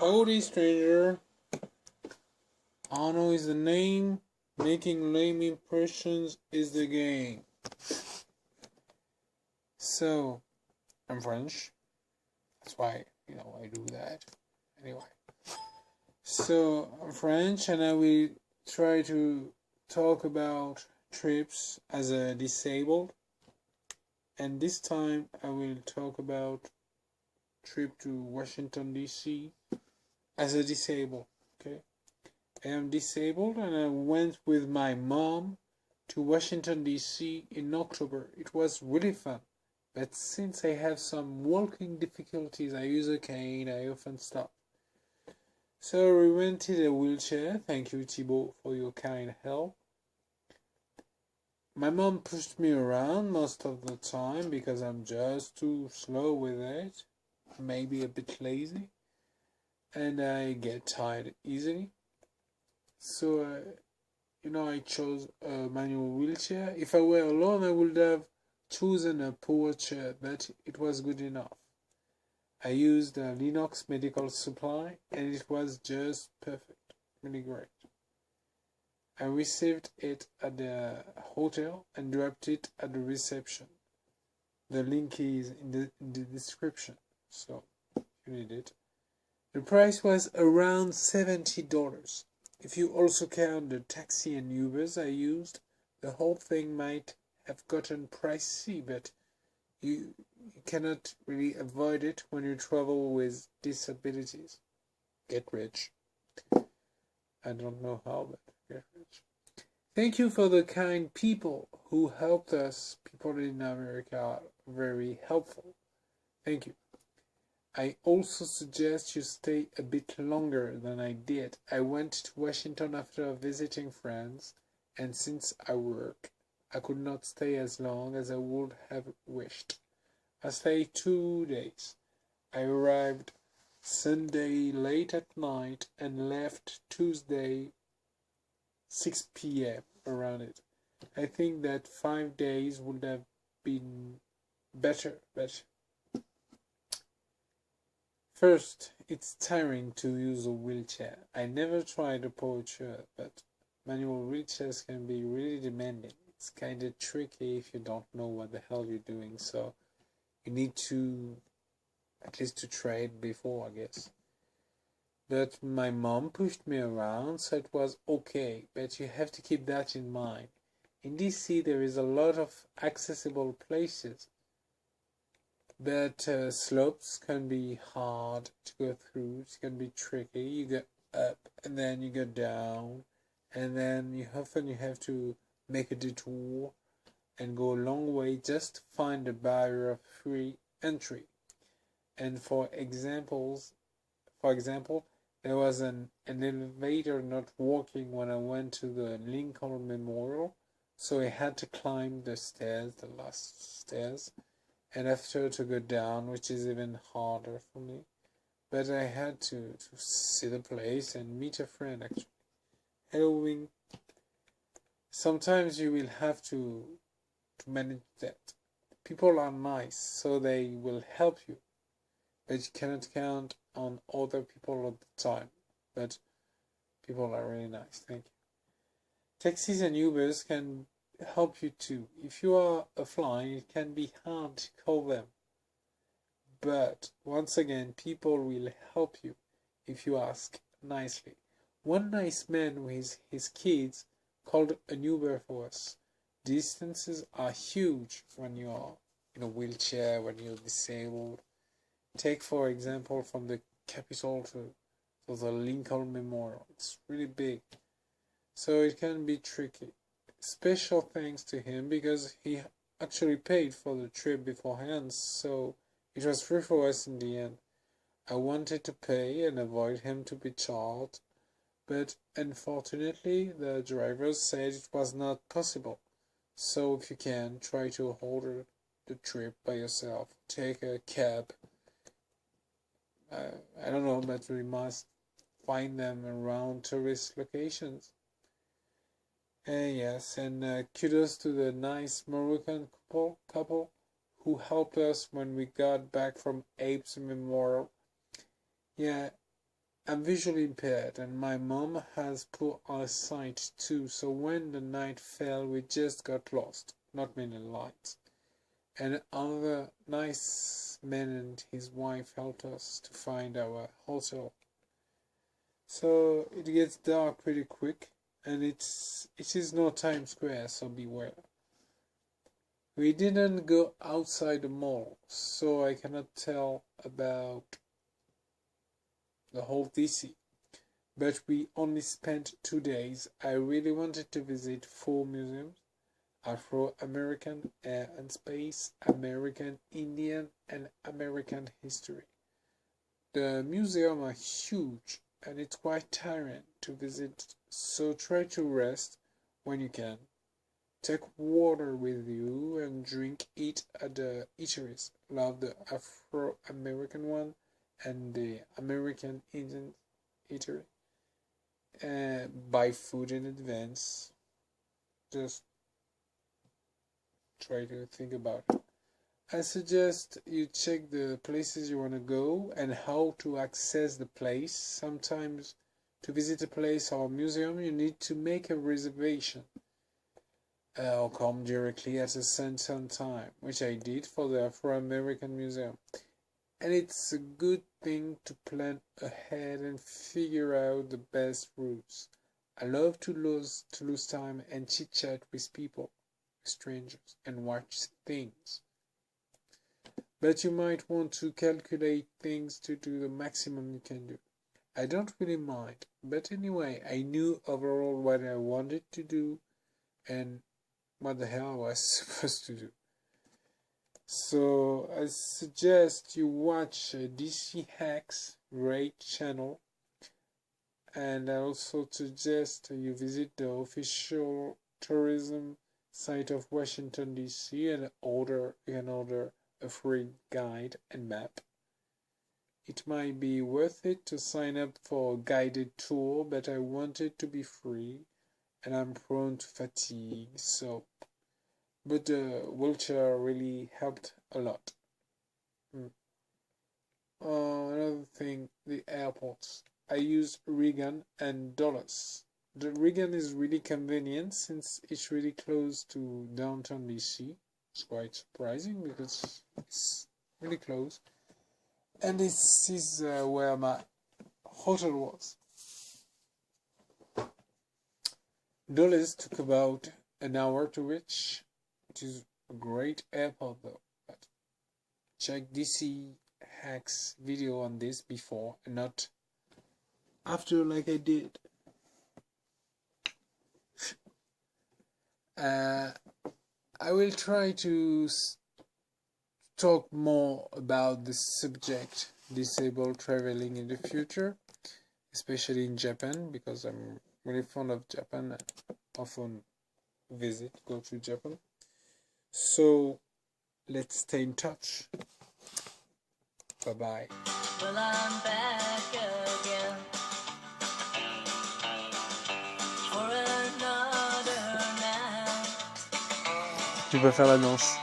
Howdy, stranger. Arno is the name. Making lame impressions is the game. So, I'm French. That's why, I do that. Anyway. So, I'm French and I will try to talk about trips as a disabled. And this time I will talk about trip to Washington, D.C. as a disabled. Okay. I am disabled and I went with my mom to Washington, D.C. in October. It was really fun. But since I have some walking difficulties, I use a cane, I often stop. So we rented a wheelchair. Thank you, Thibault, for your kind help. My mom pushed me around most of the time because I'm just too slow with it. Maybe a bit lazy. And I get tired easily. So, I chose a manual wheelchair. If I were alone, I would have chosen a power chair, but it was good enough. I used Lenox Medical Supply, and it was just perfect. Really great. I received it at the hotel and dropped it at the reception. The link is in the description, so if you need it. The price was around $70. If you also count the taxi and Ubers I used, the whole thing might have gotten pricey, but you cannot really avoid it when you travel with disabilities. Get rich. I don't know how, but get rich. Thank you for the kind people who helped us. People in America are very helpful. Thank you. I also suggest you stay a bit longer than I did. I went to Washington after visiting friends, and since I work, I could not stay as long as I would have wished. I stayed 2 days. I arrived Sunday late at night and left Tuesday 6 p.m. around it. I think that 5 days would have been better, but first, it's tiring to use a wheelchair. I never tried a power chair, but manual wheelchairs can be really demanding. It's kind of tricky if you don't know what the hell you're doing, so you need to at least to try it before, I guess. But my mom pushed me around, so it was okay, but you have to keep that in mind. In DC, there is a lot of accessible places, but slopes can be hard to go through. It can be tricky. You go up and then you go down, and then you have to make a detour and go a long way just to find a barrier of free entry. And for example, there was an elevator not working when I went to the Lincoln Memorial, so I had to climb the stairs, the last stairs, and after to go down, which is even harder for me. But I had to see the place and meet a friend, actually. Hello, Wing. Sometimes you will have to manage that. People are nice, so they will help you. But you cannot count on other people all the time. But people are really nice, thank you. Taxis and Ubers can help you too. If you are offline, it can be hard to call them. But once again, people will help you if you ask nicely. One nice man with his kids called an Uber for us. Distances are huge when you are in a wheelchair, when you're disabled. Take, for example, from the Capitol to the Lincoln Memorial. It's really big. So it can be tricky. Special thanks to him because he actually paid for the trip beforehand, so it was free for us in the end. I wanted to pay and avoid him to be charged, but unfortunately the drivers said it was not possible. So if you can, try to hold the trip by yourself. Take a cab. I don't know, but we must find them around tourist locations. Yes, and kudos to the nice Moroccan couple who helped us when we got back from Apes Memorial. Yeah, I'm visually impaired and my mom has poor eyesight too, so when the night fell we just got lost, not many lights. And other nice man and his wife helped us to find our hotel. So it gets dark pretty quick, and it is no Times Square, so beware. We didn't go outside the mall, so I cannot tell about the whole DC. But we only spent 2 days. I really wanted to visit 4 museums: Afro-American, Air and Space, American Indian, and American History. The museums are huge and it's quite tiring to visit, so try to rest when you can. Take water with you and drink it at the eateries. Love the Afro-American one and the American Indian eatery. Buy food in advance. Just try to think about it. I suggest you check the places you want to go and how to access the place. Sometimes to visit a place or a museum you need to make a reservation or come directly at a certain time, which I did for the Afro-American Museum. And it's a good thing to plan ahead and figure out the best routes. I love to lose time and chit-chat with people, strangers, and watch things. But you might want to calculate things to do the maximum you can do. I don't really mind, but anyway, I knew overall what I wanted to do and what the hell I was supposed to do. So I suggest you watch DC Hacks, great channel, and I also suggest you visit the official tourism site of Washington DC and you can order a free guide and map. It might be worth it to sign up for a guided tour, but I want it to be free and I'm prone to fatigue, but the wheelchair really helped a lot. Another thing, the airports. I use Reagan and Dulles. The Reagan is really convenient since it's really close to downtown DC. It's quite surprising because it's really close. And this is where my hotel was. Dulles took about an hour to reach. It is a great airport though. But check DC Hacks video on this before and not after like I did. I will try to talk more about this subject, disabled traveling, in the future, especially in Japan, because I'm really fond of Japan and often go to Japan. So let's stay in touch. Bye bye. Well, I'm back again for another night. Tu peux faire l'annonce.